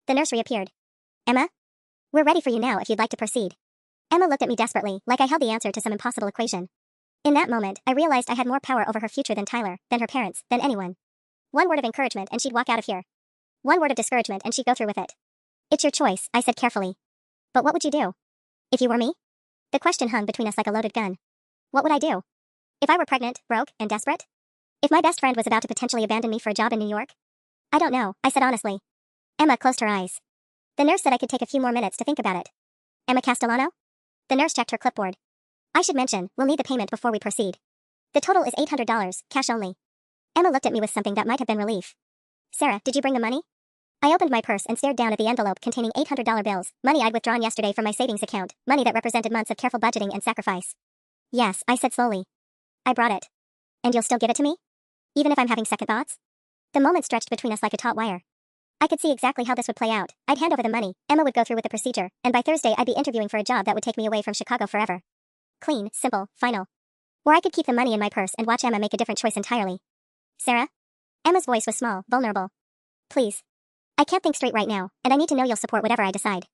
The nurse reappeared. Emma? We're ready for you now if you'd like to proceed. Emma looked at me desperately, like I held the answer to some impossible equation. In that moment, I realized I had more power over her future than Tyler, than her parents, than anyone. One word of encouragement and she'd walk out of here. One word of discouragement and she'd go through with it. It's your choice, I said carefully. But what would you do? If you were me? The question hung between us like a loaded gun. What would I do? If I were pregnant, broke, and desperate? If my best friend was about to potentially abandon me for a job in New York? I don't know, I said honestly. Emma closed her eyes. The nurse said I could take a few more minutes to think about it. Emma Castellano? The nurse checked her clipboard. I should mention, we'll need the payment before we proceed. The total is $800, cash only. Emma looked at me with something that might have been relief. Sarah, did you bring the money? I opened my purse and stared down at the envelope containing $800 bills, money I'd withdrawn yesterday from my savings account, money that represented months of careful budgeting and sacrifice. Yes, I said slowly. I brought it. And you'll still give it to me? Even if I'm having second thoughts? The moment stretched between us like a taut wire. I could see exactly how this would play out. I'd hand over the money, Emma would go through with the procedure, and by Thursday I'd be interviewing for a job that would take me away from Chicago forever. Clean, simple, final. Or I could keep the money in my purse and watch Emma make a different choice entirely. Sarah? Emma's voice was small, vulnerable. Please. I can't think straight right now, and I need to know you'll support whatever I decide.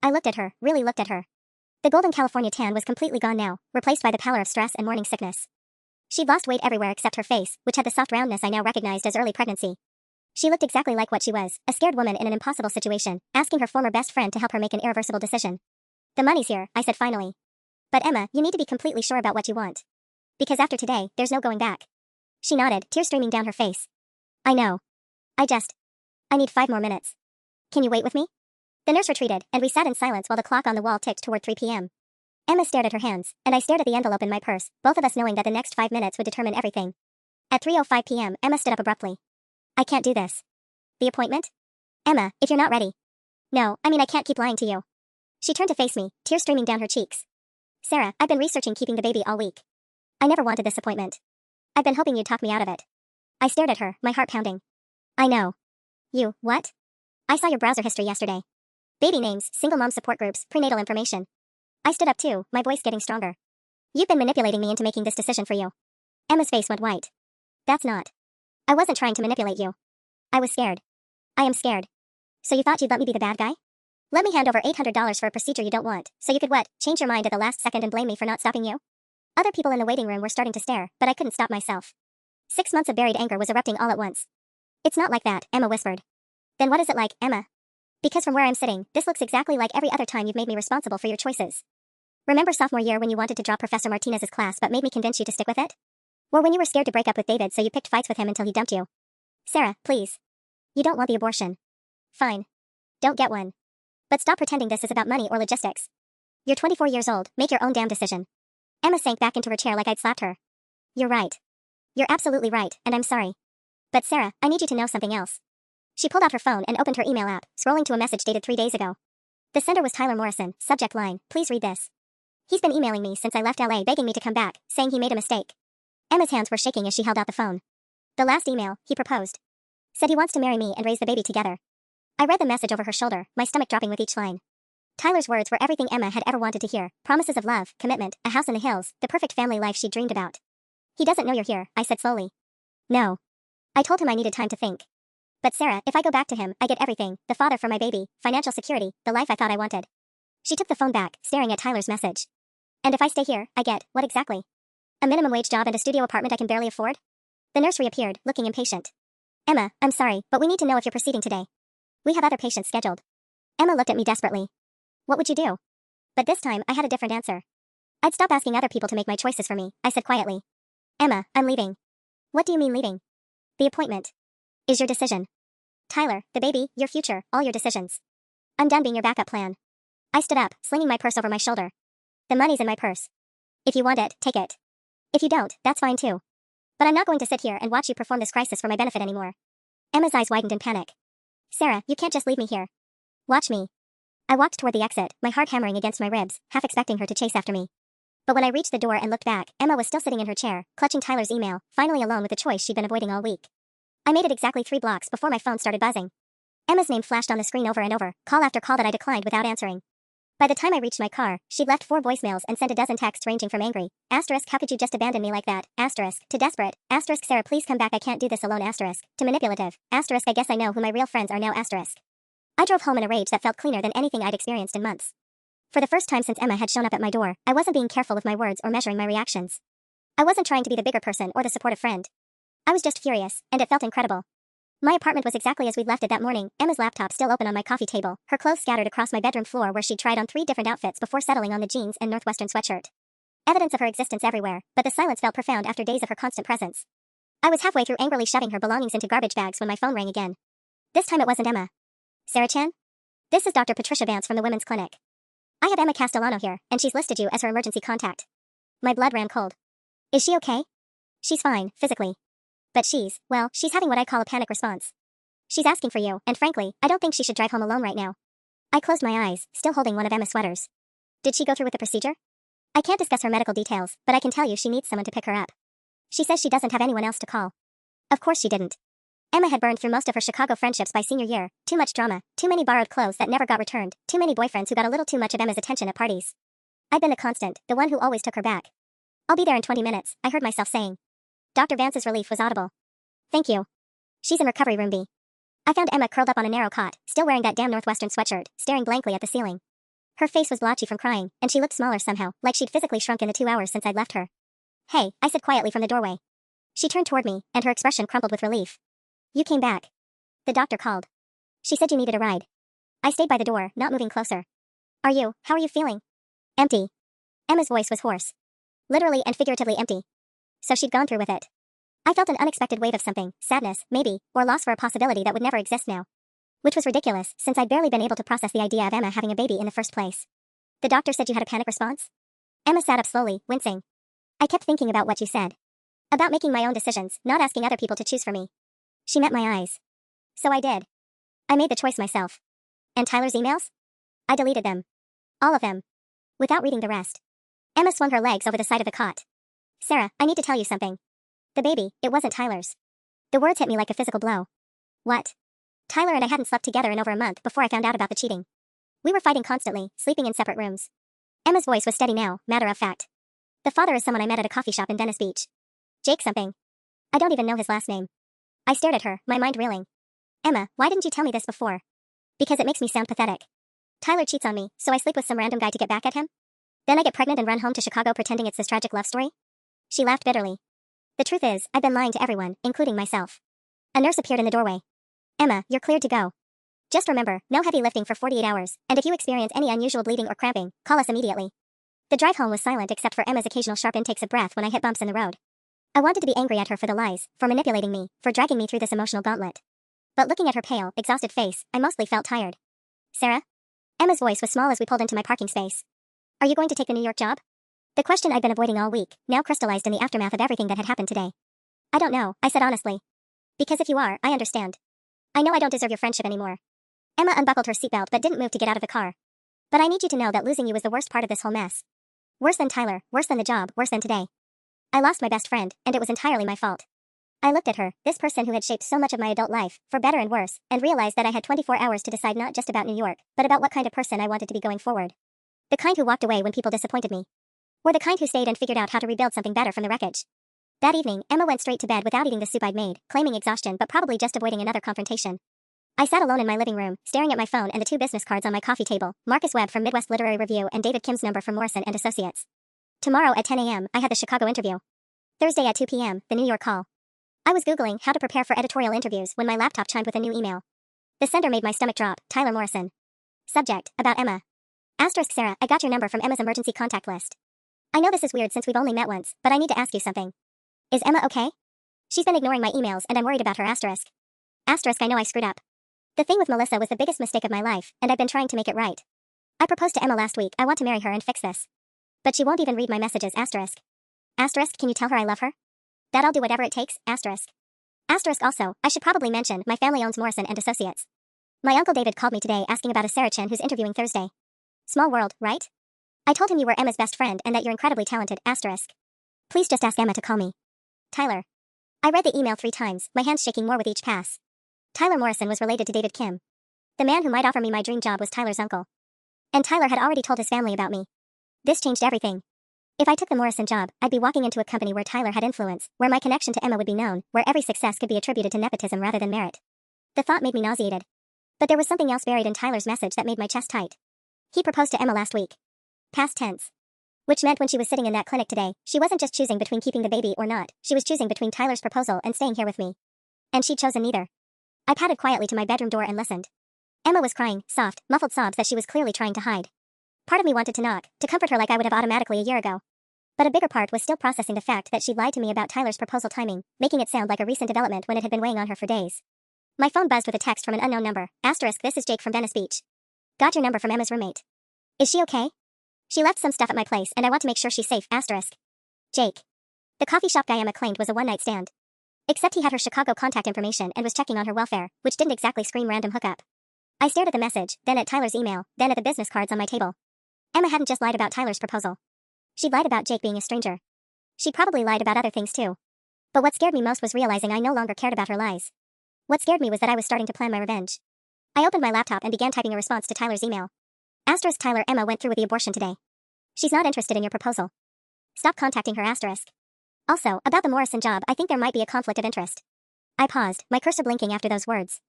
I looked at her, really looked at her. The golden California tan was completely gone now, replaced by the pallor of stress and morning sickness. She'd lost weight everywhere except her face, which had the soft roundness I now recognized as early pregnancy. She looked exactly like what she was, a scared woman in an impossible situation, asking her former best friend to help her make an irreversible decision. The money's here, I said finally. But Emma, you need to be completely sure about what you want. Because after today, there's no going back. She nodded, tears streaming down her face. I know. I need 5 more minutes. Can you wait with me? The nurse retreated, and we sat in silence while the clock on the wall ticked toward 3 p.m. Emma stared at her hands, and I stared at the envelope in my purse, both of us knowing that the next 5 minutes would determine everything. At 3:05 p.m., Emma stood up abruptly. I can't do this. The appointment? Emma, if you're not ready. No, I can't keep lying to you. She turned to face me, tears streaming down her cheeks. Sarah, I've been researching keeping the baby all week. I never wanted this appointment. I've been hoping you'd talk me out of it. I stared at her, my heart pounding. I know. You, what? I saw your browser history yesterday. Baby names, single mom support groups, prenatal information. I stood up too, my voice getting stronger. You've been manipulating me into making this decision for you. Emma's face went white. That's not. I wasn't trying to manipulate you. I was scared. I am scared. So you thought you'd let me be the bad guy? Let me hand over $800 for a procedure you don't want, so you could what, change your mind at the last second and blame me for not stopping you? Other people in the waiting room were starting to stare, but I couldn't stop myself. 6 months of buried anger was erupting all at once. It's not like that, Emma whispered. Then what is it like, Emma? Because from where I'm sitting, this looks exactly like every other time you've made me responsible for your choices. Remember sophomore year when you wanted to drop Professor Martinez's class but made me convince you to stick with it? Or when you were scared to break up with David so you picked fights with him until he dumped you? Sarah, please. You don't want the abortion. Fine. Don't get one. But stop pretending this is about money or logistics. You're 24 years old, make your own damn decision. Emma sank back into her chair like I'd slapped her. You're right. You're absolutely right, and I'm sorry. But Sarah, I need you to know something else. She pulled out her phone and opened her email app, scrolling to a message dated 3 days ago. The sender was Tyler Morrison, subject line, please read this. He's been emailing me since I left LA begging me to come back, saying he made a mistake. Emma's hands were shaking as she held out the phone. The last email, he proposed. Said he wants to marry me and raise the baby together. I read the message over her shoulder, my stomach dropping with each line. Tyler's words were everything Emma had ever wanted to hear, promises of love, commitment, a house in the hills, the perfect family life she'd dreamed about. He doesn't know you're here, I said slowly. No. I told him I needed time to think. But Sarah, if I go back to him, I get everything, the father for my baby, financial security, the life I thought I wanted. She took the phone back, staring at Tyler's message. And if I stay here, I get, what exactly? A minimum wage job and a studio apartment I can barely afford? The nurse reappeared, looking impatient. Emma, I'm sorry, but we need to know if you're proceeding today. We have other patients scheduled. Emma looked at me desperately. What would you do? But this time, I had a different answer. I'd stop asking other people to make my choices for me, I said quietly. Emma, I'm leaving. What do you mean leaving? The appointment is your decision. Tyler, the baby, your future, all your decisions. I'm done being your backup plan. I stood up, slinging my purse over my shoulder. The money's in my purse. If you want it, take it. If you don't, that's fine too. But I'm not going to sit here and watch you perform this crisis for my benefit anymore. Emma's eyes widened in panic. Sarah, you can't just leave me here. Watch me. I walked toward the exit, my heart hammering against my ribs, half expecting her to chase after me. But when I reached the door and looked back, Emma was still sitting in her chair, clutching Tyler's email, finally alone with the choice she'd been avoiding all week. I made it exactly 3 blocks before my phone started buzzing. Emma's name flashed on the screen over and over, call after call that I declined without answering. By the time I reached my car, she'd left 4 voicemails and sent a dozen texts ranging from angry, asterisk how could you just abandon me like that, asterisk, to desperate, asterisk Sarah please come back I can't do this alone asterisk, to manipulative, asterisk I guess I know who my real friends are now asterisk. I drove home in a rage that felt cleaner than anything I'd experienced in months. For the first time since Emma had shown up at my door, I wasn't being careful with my words or measuring my reactions. I wasn't trying to be the bigger person or the supportive friend. I was just furious, and it felt incredible. My apartment was exactly as we'd left it that morning, Emma's laptop still open on my coffee table, her clothes scattered across my bedroom floor where she'd tried on 3 different outfits before settling on the jeans and Northwestern sweatshirt. Evidence of her existence everywhere, but the silence felt profound after days of her constant presence. I was halfway through angrily shoving her belongings into garbage bags when my phone rang again. This time it wasn't Emma. Sarah Chan? This is Dr. Patricia Vance from the Women's Clinic. I have Emma Castellano here, and she's listed you as her emergency contact. My blood ran cold. Is she okay? She's fine, physically. But she's having what I call a panic response. She's asking for you, and frankly, I don't think she should drive home alone right now. I closed my eyes, still holding one of Emma's sweaters. Did she go through with the procedure? I can't discuss her medical details, but I can tell you she needs someone to pick her up. She says she doesn't have anyone else to call. Of course she didn't. Emma had burned through most of her Chicago friendships by senior year, too much drama, too many borrowed clothes that never got returned, too many boyfriends who got a little too much of Emma's attention at parties. I'd been the constant, the one who always took her back. I'll be there in 20 minutes, I heard myself saying. Dr. Vance's relief was audible. Thank you. She's in recovery room B. I found Emma curled up on a narrow cot, still wearing that damn Northwestern sweatshirt, staring blankly at the ceiling. Her face was blotchy from crying, and she looked smaller somehow, like she'd physically shrunk in the 2 hours since I'd left her. Hey, I said quietly from the doorway. She turned toward me, and her expression crumpled with relief. You came back. The doctor called. She said you needed a ride. I stayed by the door, not moving closer. How are you feeling? Empty. Emma's voice was hoarse. Literally and figuratively empty. So she'd gone through with it. I felt an unexpected wave of something, sadness, maybe, or loss for a possibility that would never exist now. Which was ridiculous, since I'd barely been able to process the idea of Emma having a baby in the first place. The doctor said you had a panic response? Emma sat up slowly, wincing. I kept thinking about what you said. About making my own decisions, not asking other people to choose for me. She met my eyes. So I did. I made the choice myself. And Tyler's emails? I deleted them. All of them. Without reading the rest. Emma swung her legs over the side of the cot. Sarah, I need to tell you something. The baby, it wasn't Tyler's. The words hit me like a physical blow. What? Tyler and I hadn't slept together in over a month before I found out about the cheating. We were fighting constantly, sleeping in separate rooms. Emma's voice was steady now, matter of fact. The father is someone I met at a coffee shop in Venice Beach. Jake something. I don't even know his last name. I stared at her, my mind reeling. Emma, why didn't you tell me this before? Because it makes me sound pathetic. Tyler cheats on me, so I sleep with some random guy to get back at him? Then I get pregnant and run home to Chicago pretending it's this tragic love story? She laughed bitterly. The truth is, I've been lying to everyone, including myself. A nurse appeared in the doorway. Emma, you're cleared to go. Just remember, no heavy lifting for 48 hours, and if you experience any unusual bleeding or cramping, call us immediately. The drive home was silent except for Emma's occasional sharp intakes of breath when I hit bumps in the road. I wanted to be angry at her for the lies, for manipulating me, for dragging me through this emotional gauntlet. But looking at her pale, exhausted face, I mostly felt tired. Sarah? Emma's voice was small as we pulled into my parking space. Are you going to take the New York job? The question I'd been avoiding all week, now crystallized in the aftermath of everything that had happened today. I don't know, I said honestly. Because if you are, I understand. I know I don't deserve your friendship anymore. Emma unbuckled her seatbelt but didn't move to get out of the car. But I need you to know that losing you was the worst part of this whole mess. Worse than Tyler, worse than the job, worse than today. I lost my best friend, and it was entirely my fault. I looked at her, this person who had shaped so much of my adult life, for better and worse, and realized that I had 24 hours to decide not just about New York, but about what kind of person I wanted to be going forward. The kind who walked away when people disappointed me. Or the kind who stayed and figured out how to rebuild something better from the wreckage. That evening, Emma went straight to bed without eating the soup I'd made, claiming exhaustion but probably just avoiding another confrontation. I sat alone in my living room, staring at my phone and the two business cards on my coffee table, Marcus Webb from Midwest Literary Review and David Kim's number from Morrison and Associates. Tomorrow at 10 a.m., I had the Chicago interview. Thursday at 2 p.m., the New York call. I was Googling how to prepare for editorial interviews when my laptop chimed with a new email. The sender made my stomach drop, Tyler Morrison. Subject, about Emma. Asterisk Sarah, I got your number from Emma's emergency contact list. I know this is weird since we've only met once, but I need to ask you something. Is Emma okay? She's been ignoring my emails and I'm worried about her asterisk. Asterisk I know I screwed up. The thing with Melissa was the biggest mistake of my life, and I've been trying to make it right. I proposed to Emma last week, I want to marry her and fix this. But she won't even read my messages, asterisk. Asterisk, can you tell her I love her? That I'll do whatever it takes, asterisk. Asterisk also, I should probably mention, my family owns Morrison and Associates. My Uncle David called me today asking about a Sarah Chan who's interviewing Thursday. Small world, right? I told him you were Emma's best friend and that you're incredibly talented, asterisk. Please just ask Emma to call me Tyler. I read the email 3 times, my hands shaking more with each pass. Tyler Morrison was related to David Kim. The man who might offer me my dream job was Tyler's uncle. And Tyler had already told his family about me. This changed everything. If I took the Morrison job, I'd be walking into a company where Tyler had influence, where my connection to Emma would be known, where every success could be attributed to nepotism rather than merit. The thought made me nauseated. But there was something else buried in Tyler's message that made my chest tight. He proposed to Emma last week. Past tense. Which meant when she was sitting in that clinic today, she wasn't just choosing between keeping the baby or not, she was choosing between Tyler's proposal and staying here with me. And she'd chosen neither. I padded quietly to my bedroom door and listened. Emma was crying, soft, muffled sobs that she was clearly trying to hide. Part of me wanted to knock, to comfort her like I would have automatically a year ago. But a bigger part was still processing the fact that she'd lied to me about Tyler's proposal timing, making it sound like a recent development when it had been weighing on her for days. My phone buzzed with a text from an unknown number, asterisk this is Jake from Venice Beach. Got your number from Emma's roommate. Is she okay? She left some stuff at my place and I want to make sure she's safe, asterisk. Jake. The coffee shop guy Emma claimed was a one-night stand. Except he had her Chicago contact information and was checking on her welfare, which didn't exactly scream random hookup. I stared at the message, then at Tyler's email, then at the business cards on my table. Emma hadn't just lied about Tyler's proposal. She'd lied about Jake being a stranger. She'd probably lied about other things too. But what scared me most was realizing I no longer cared about her lies. What scared me was that I was starting to plan my revenge. I opened my laptop and began typing a response to Tyler's email. Asterisk Tyler, Emma went through with the abortion today. She's not interested in your proposal. Stop contacting her, asterisk. Also, about the Morrison job, I think there might be a conflict of interest. I paused, my cursor blinking after those words.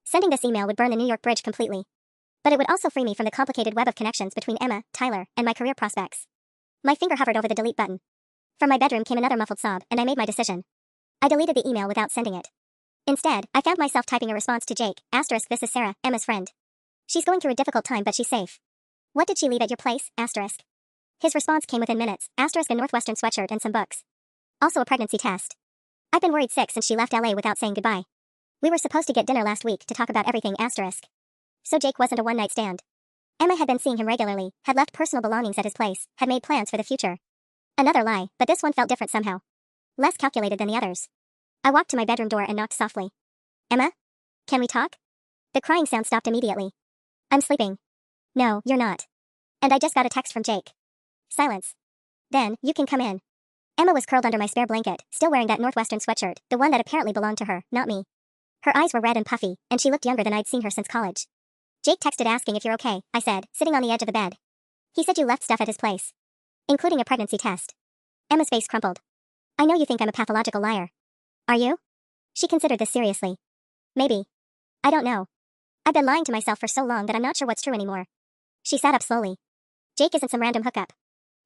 Sending this email would burn the New York bridge completely. But it would also free me from the complicated web of connections between Emma, Tyler, and my career prospects. My finger hovered over the delete button. From my bedroom came another muffled sob, and I made my decision. I deleted the email without sending it. Instead, I found myself typing a response to Jake, asterisk this is Sarah, Emma's friend. She's going through a difficult time but she's safe. What did she leave at your place, asterisk? His response came within minutes, asterisk a Northwestern sweatshirt and some books. Also a pregnancy test. I've been worried sick since she left LA without saying goodbye. We were supposed to get dinner last week to talk about everything, asterisk. So Jake wasn't a one-night stand. Emma had been seeing him regularly, had left personal belongings at his place, had made plans for the future. Another lie, but this one felt different somehow. Less calculated than the others. I walked to my bedroom door and knocked softly. Emma? Can we talk? The crying sound stopped immediately. I'm sleeping. No, you're not. And I just got a text from Jake. Silence. Then, you can come in. Emma was curled under my spare blanket, still wearing that Northwestern sweatshirt, the one that apparently belonged to her, not me. Her eyes were red and puffy, and she looked younger than I'd seen her since college. Jake texted asking if you're okay, I said, sitting on the edge of the bed. He said you left stuff at his place. Including a pregnancy test. Emma's face crumpled. I know you think I'm a pathological liar. Are you? She considered this seriously. Maybe. I don't know. I've been lying to myself for so long that I'm not sure what's true anymore. She sat up slowly. Jake isn't some random hookup.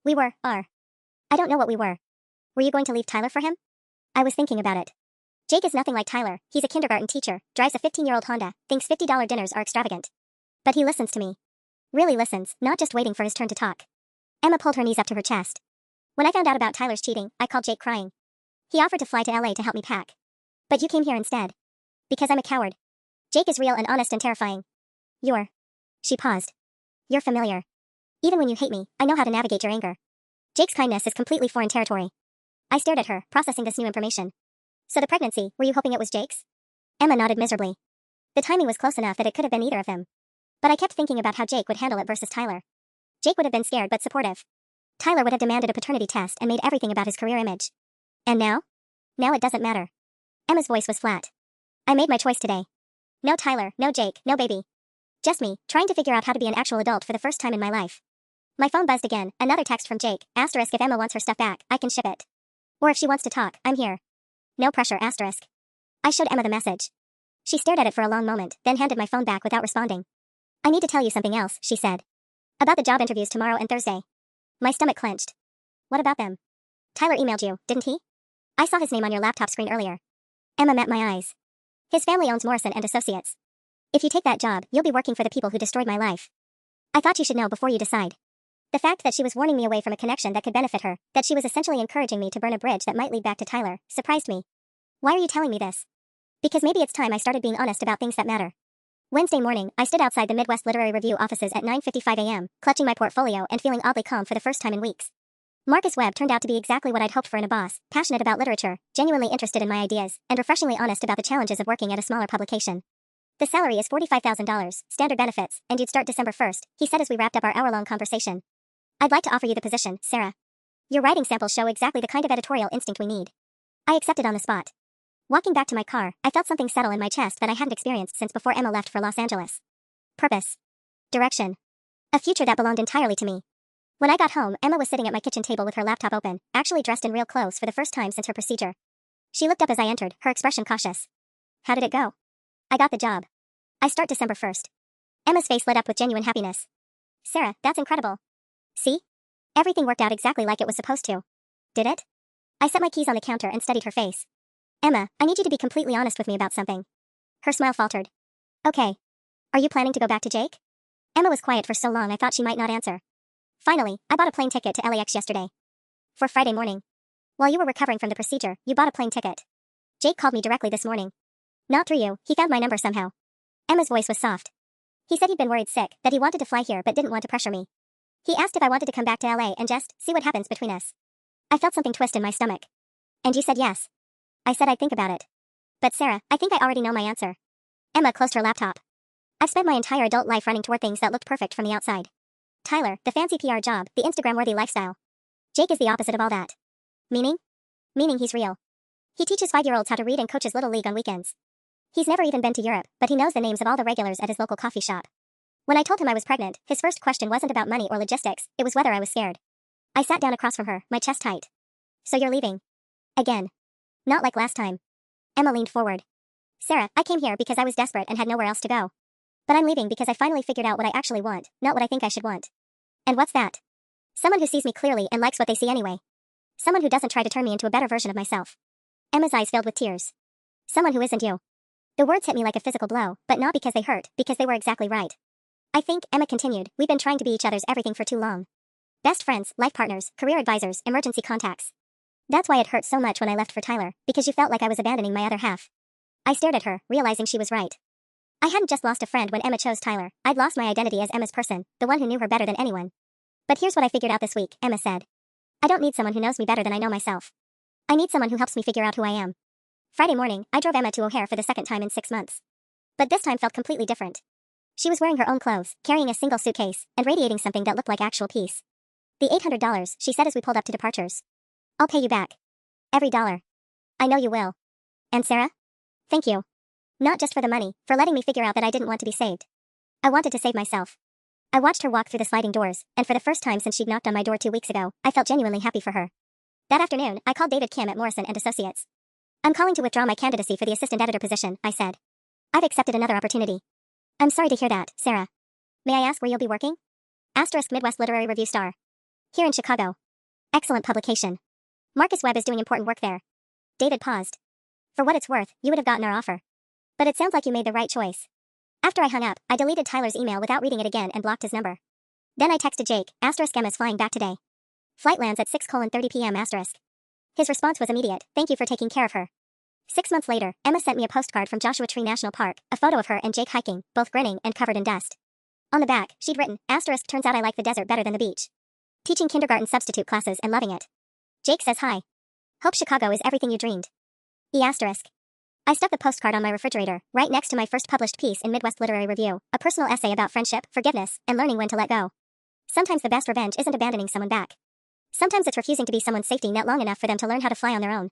We are. I don't know what we were. Were you going to leave Tyler for him? I was thinking about it. Jake is nothing like Tyler, he's a kindergarten teacher, drives a 15-year-old Honda, thinks $50 dinners are extravagant. But he listens to me. Really listens, not just waiting for his turn to talk. Emma pulled her knees up to her chest. When I found out about Tyler's cheating, I called Jake crying. He offered to fly to LA to help me pack. But you came here instead. Because I'm a coward. Jake is real and honest and terrifying. You're. She paused. You're familiar. Even when you hate me, I know how to navigate your anger. Jake's kindness is completely foreign territory. I stared at her, processing this new information. So the pregnancy, were you hoping it was Jake's? Emma nodded miserably. The timing was close enough that it could have been either of them. But I kept thinking about how Jake would handle it versus Tyler. Jake would have been scared but supportive. Tyler would have demanded a paternity test and made everything about his career image. And now? Now it doesn't matter. Emma's voice was flat. I made my choice today. No Tyler, no Jake, no baby. Just me, trying to figure out how to be an actual adult for the first time in my life. My phone buzzed again, another text from Jake, asterisk if Emma wants her stuff back, I can ship it. Or if she wants to talk, I'm here. No pressure, asterisk. I showed Emma the message. She stared at it for a long moment, then handed my phone back without responding. I need to tell you something else, she said. About the job interviews tomorrow and Thursday. My stomach clenched. What about them? Tyler emailed you, didn't he? I saw his name on your laptop screen earlier. Emma met my eyes. His family owns Morrison and Associates. If you take that job, you'll be working for the people who destroyed my life. I thought you should know before you decide. The fact that she was warning me away from a connection that could benefit her, that she was essentially encouraging me to burn a bridge that might lead back to Tyler, surprised me. Why are you telling me this? Because maybe it's time I started being honest about things that matter. Wednesday morning, I stood outside the Midwest Literary Review offices at 9:55 a.m., clutching my portfolio and feeling oddly calm for the first time in weeks. Marcus Webb turned out to be exactly what I'd hoped for in a boss, passionate about literature, genuinely interested in my ideas, and refreshingly honest about the challenges of working at a smaller publication. The salary is $45,000, standard benefits, and you'd start December 1st, he said as we wrapped up our hour-long conversation. I'd like to offer you the position, Sarah. Your writing samples show exactly the kind of editorial instinct we need. I accepted on the spot. Walking back to my car, I felt something settle in my chest that I hadn't experienced since before Emma left for Los Angeles. Purpose. Direction. A future that belonged entirely to me. When I got home, Emma was sitting at my kitchen table with her laptop open, actually dressed in real clothes for the first time since her procedure. She looked up as I entered, her expression cautious. How did it go? I got the job. I start December 1st. Emma's face lit up with genuine happiness. Sarah, that's incredible. See? Everything worked out exactly like it was supposed to. Did it? I set my keys on the counter and studied her face. Emma, I need you to be completely honest with me about something. Her smile faltered. Okay. Are you planning to go back to Jake? Emma was quiet for so long I thought she might not answer. Finally, I bought a plane ticket to LAX yesterday. For Friday morning. While you were recovering from the procedure, you bought a plane ticket. Jake called me directly this morning. Not through you, he found my number somehow. Emma's voice was soft. He said he'd been worried sick, that he wanted to fly here but didn't want to pressure me. He asked if I wanted to come back to LA and just see what happens between us. I felt something twist in my stomach. And you said yes. I said I'd think about it. But Sarah, I think I already know my answer. Emma closed her laptop. I've spent my entire adult life running toward things that looked perfect from the outside. Tyler, the fancy PR job, the Instagram-worthy lifestyle. Jake is the opposite of all that. Meaning? Meaning he's real. He teaches 5-year-olds how to read and coaches Little League on weekends. He's never even been to Europe, but he knows the names of all the regulars at his local coffee shop. When I told him I was pregnant, his first question wasn't about money or logistics, it was whether I was scared. I sat down across from her, my chest tight. So you're leaving? Again. Not like last time. Emma leaned forward. Sarah, I came here because I was desperate and had nowhere else to go. But I'm leaving because I finally figured out what I actually want, not what I think I should want. And what's that? Someone who sees me clearly and likes what they see anyway. Someone who doesn't try to turn me into a better version of myself. Emma's eyes filled with tears. Someone who isn't you. The words hit me like a physical blow, but not because they hurt, because they were exactly right. I think, Emma continued, we've been trying to be each other's everything for too long. Best friends, life partners, career advisors, emergency contacts. That's why it hurt so much when I left for Tyler, because you felt like I was abandoning my other half. I stared at her, realizing she was right. I hadn't just lost a friend when Emma chose Tyler, I'd lost my identity as Emma's person, the one who knew her better than anyone. But here's what I figured out this week, Emma said. I don't need someone who knows me better than I know myself. I need someone who helps me figure out who I am. Friday morning, I drove Emma to O'Hare for the second time in 6 months. But this time felt completely different. She was wearing her own clothes, carrying a single suitcase, and radiating something that looked like actual peace. The $800, she said as we pulled up to departures. I'll pay you back. Every dollar. I know you will. And Sarah? Thank you. Not just for the money, for letting me figure out that I didn't want to be saved. I wanted to save myself. I watched her walk through the sliding doors, and for the first time since she'd knocked on my door 2 weeks ago, I felt genuinely happy for her. That afternoon, I called David Kim at Morrison & Associates. I'm calling to withdraw my candidacy for the assistant editor position, I said. I've accepted another opportunity. I'm sorry to hear that, Sarah. May I ask where you'll be working? Asterisk Midwest Literary Review Star. Here in Chicago. Excellent publication. Marcus Webb is doing important work there. David paused. For what it's worth, you would have gotten our offer. But it sounds like you made the right choice. After I hung up, I deleted Tyler's email without reading it again and blocked his number. Then I texted Jake, asterisk Emma's flying back today. Flight lands at 6:30 p.m. asterisk. His response was immediate, thank you for taking care of her. 6 months later, Emma sent me a postcard from Joshua Tree National Park, a photo of her and Jake hiking, both grinning and covered in dust. On the back, she'd written, asterisk turns out I like the desert better than the beach. Teaching kindergarten substitute classes and loving it. Jake says hi. Hope Chicago is everything you dreamed. E asterisk. I stuck the postcard on my refrigerator, right next to my first published piece in Midwest Literary Review, a personal essay about friendship, forgiveness, and learning when to let go. Sometimes the best revenge isn't abandoning someone back. Sometimes it's refusing to be someone's safety net long enough for them to learn how to fly on their own.